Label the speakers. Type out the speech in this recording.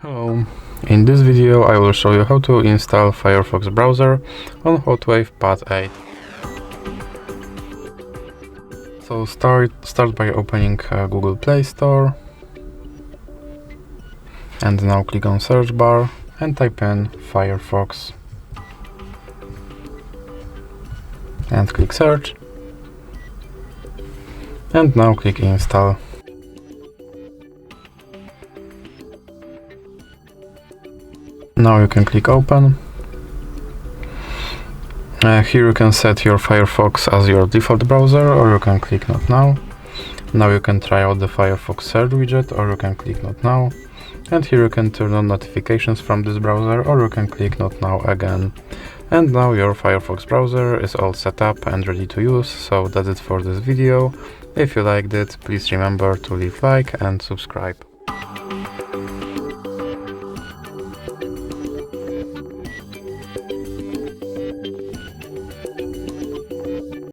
Speaker 1: Hello, in this video I will show you how to install Firefox browser on HOTWAV Pad 8. So start by opening Google Play Store and now click on search bar and type in Firefox and click search and now click install. Now you can click open. Here you can set your Firefox as your default browser, or you can click not now. Now you can try out the Firefox search widget, or you can click not now. And here you can turn on notifications from this browser, or you can click not now again. And now your Firefox browser is all set up and ready to use. So that's it for this video. If you liked it, please remember to leave like and subscribe.